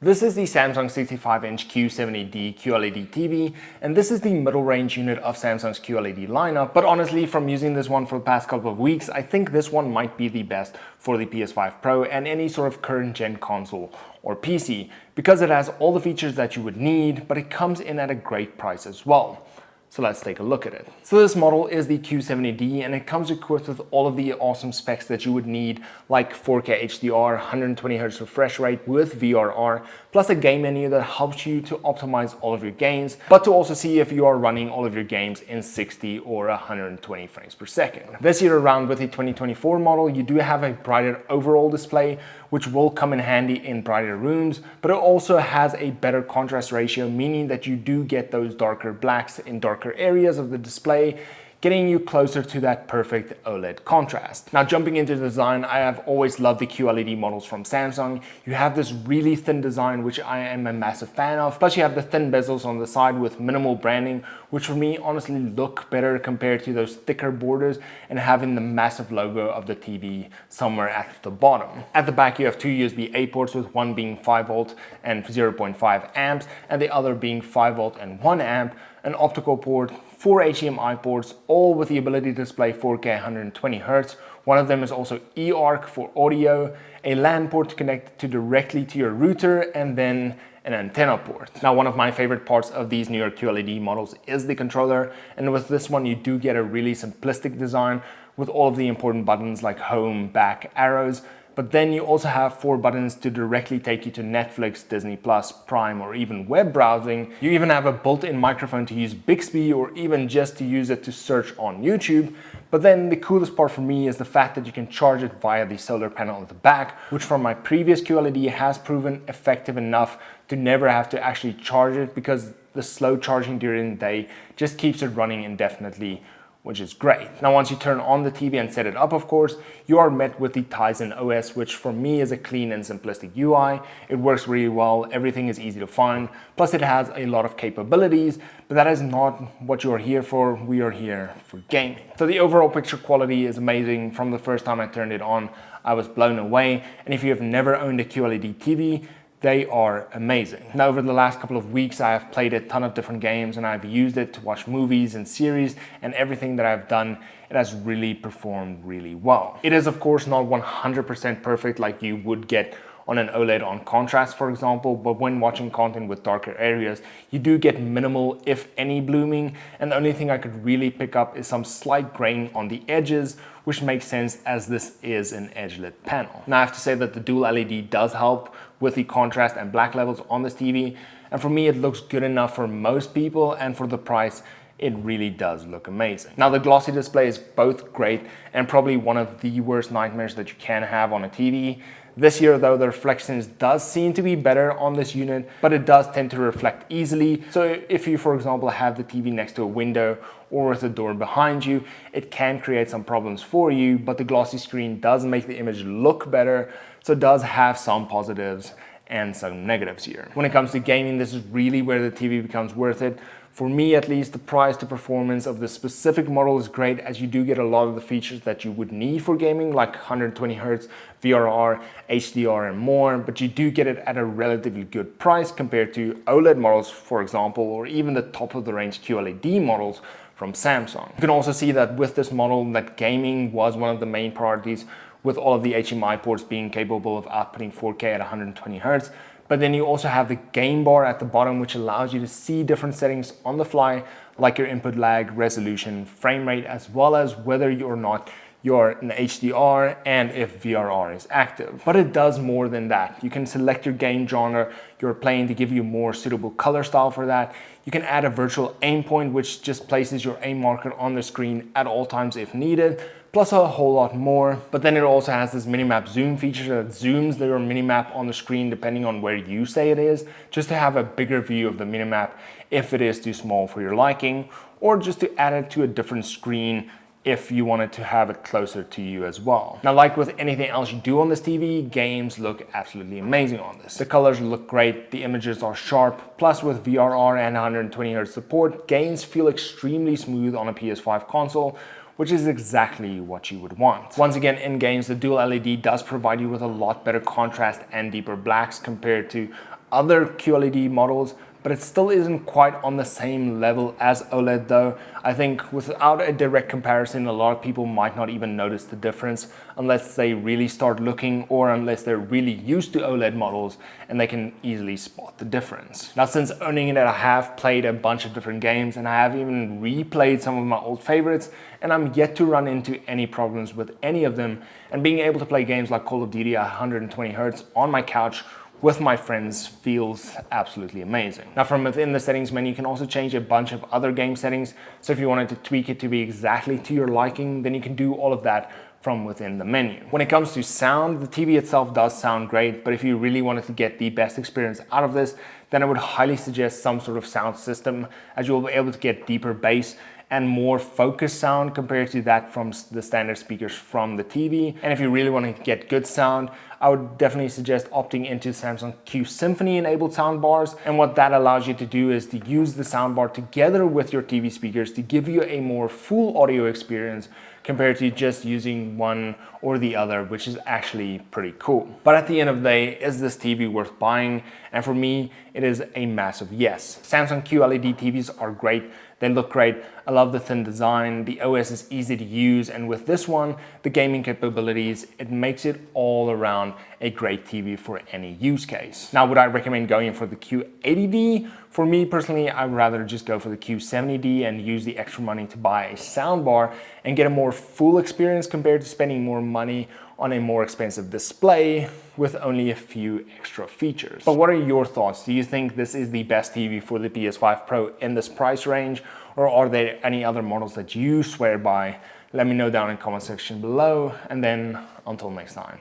This is the Samsung 65-inch Q70D QLED TV, and this is the middle range unit of Samsung's QLED lineup. But honestly, from using this one for the past couple of weeks, I think this one might be the best for the PS5 Pro and any sort of current gen console or PC, because it has all the features that you would need, but it comes in at a great price as well. So let's take a look at it. So this model is the Q70D, and it comes equipped with all of the awesome specs that you would need, like 4K HDR, 120Hz refresh rate with VRR, plus a game menu that helps you to optimize all of your games, but to also see if you are running all of your games in 60 or 120 frames per second. This year around with the 2024 model, you do have a brighter overall display, which will come in handy in brighter rooms, but it also has a better contrast ratio, meaning that you do get those darker blacks in darker areas of the display, getting you closer to that perfect OLED contrast. Now, jumping into the design, I have always loved the QLED models from Samsung. You have this really thin design, which I am a massive fan of. Plus you have the thin bezels on the side with minimal branding, which for me honestly look better compared to those thicker borders and having the massive logo of the TV somewhere at the bottom. At the back, you have two USB-A ports, with one being 5 volt and 0.5 amps, and the other being 5 volt and 1 amp, an optical port, 4 HDMI ports, all with the ability to display 4K 120Hz. One of them is also eARC for audio, a LAN port to connect directly to your router, and then an antenna port. Now, one of my favorite parts of these newer QLED models is the controller, and with this one you do get a really simplistic design with all of the important buttons like home, back, arrows. But then you also have 4 buttons to directly take you to Netflix, Disney+, Prime, or even web browsing. You even have a built-in microphone to use Bixby, or even just to use it to search on YouTube. But then the coolest part for me is the fact that you can charge it via the solar panel at the back, which from my previous QLED has proven effective enough to never have to actually charge it, because the slow charging during the day just keeps it running indefinitely, which is great. Now, once you turn on the TV and set it up, of course, you are met with the Tizen OS, which for me is a clean and simplistic UI. It works really well, everything is easy to find, plus it has a lot of capabilities, but that is not what you are here for. We are here for gaming. So the overall picture quality is amazing. From the first time I turned it on, I was blown away, and if you have never owned a QLED TV, they are amazing. Now, over the last couple of weeks, I have played a ton of different games, and I've used it to watch movies and series, and everything that I've done, it has really performed really well. It is, of course, not 100% perfect like you would get on an OLED on contrast, for example, but when watching content with darker areas, you do get minimal, if any, blooming, and the only thing I could really pick up is some slight graying on the edges, which makes sense as this is an edge-lit panel. Now, I have to say that the dual LED does help with the contrast and black levels on this TV, and for me it looks good enough for most people, and for the price it really does look amazing. Now, the glossy display is both great and probably one of the worst nightmares that you can have on a TV. This year though, the reflections does seem to be better on this unit, but it does tend to reflect easily. So if you, for example, have the TV next to a window or with a door behind you, it can create some problems for you, but the glossy screen does make the image look better, so it does have some positives and some negatives here. When it comes to gaming, this is really where the TV becomes worth it. For me, at least, the price to performance of this specific model is great, as you do get a lot of the features that you would need for gaming, like 120Hz, VRR, HDR, and more, but you do get it at a relatively good price compared to OLED models, for example, or even the top of the range QLED models from Samsung. You can also see that with this model, that gaming was one of the main priorities, with all of the HDMI ports being capable of outputting 4K at 120Hz. But then you also have the game bar at the bottom, which allows you to see different settings on the fly, like your input lag, resolution, frame rate, as well as whether or not you're in HDR and if VRR is active. But it does more than that. You can select your game genre you're playing to give you more suitable color style for that. You can add a virtual aim point, which just places your aim marker on the screen at all times if needed, plus a whole lot more. But then it also has this minimap zoom feature that zooms your minimap on the screen depending on where you say it is, just to have a bigger view of the minimap if it is too small for your liking, or just to add it to a different screen if you wanted to have it closer to you as well. Now, like with anything else you do on this TV, games look absolutely amazing on this. The colors look great, the images are sharp, plus with VRR and 120Hz support, games feel extremely smooth on a PS5 console, which is exactly what you would want. Once again, in games, the dual LED does provide you with a lot better contrast and deeper blacks compared to other QLED models, but it still isn't quite on the same level as OLED though. I think without a direct comparison, a lot of people might not even notice the difference unless they really start looking, or unless they're really used to OLED models and they can easily spot the difference. Now, since owning it, I have played a bunch of different games, and I have even replayed some of my old favorites, and I'm yet to run into any problems with any of them. And being able to play games like Call of Duty at 120 Hz on my couch with my friends feels absolutely amazing. Now, from within the settings menu, you can also change a bunch of other game settings. So if you wanted to tweak it to be exactly to your liking, then you can do all of that from within the menu. When it comes to sound, the TV itself does sound great, but if you really wanted to get the best experience out of this, then I would highly suggest some sort of sound system, as you'll be able to get deeper bass and more focused sound compared to that from the standard speakers from the TV. And if you really want to get good sound, I would definitely suggest opting into Samsung Q Symphony enabled soundbars. And what that allows you to do is to use the soundbar together with your TV speakers to give you a more full audio experience compared to just using one or the other, which is actually pretty cool. But at the end of the day, is this TV worth buying? And for me, it is a massive yes. Samsung QLED TVs are great. They look great. I love the thin design. The OS is easy to use. And with this one, the gaming capabilities, it makes it all around a great TV for any use case. Now, would I recommend going for the Q80D? For me personally, I would rather just go for the Q70D and use the extra money to buy a soundbar and get a more full experience compared to spending more money on a more expensive display with only a few extra features. But what are your thoughts? Do you think this is the best TV for the PS5 Pro in this price range? Or are there any other models that you swear by? Let me know down in the comment section below. And then until next time,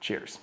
cheers.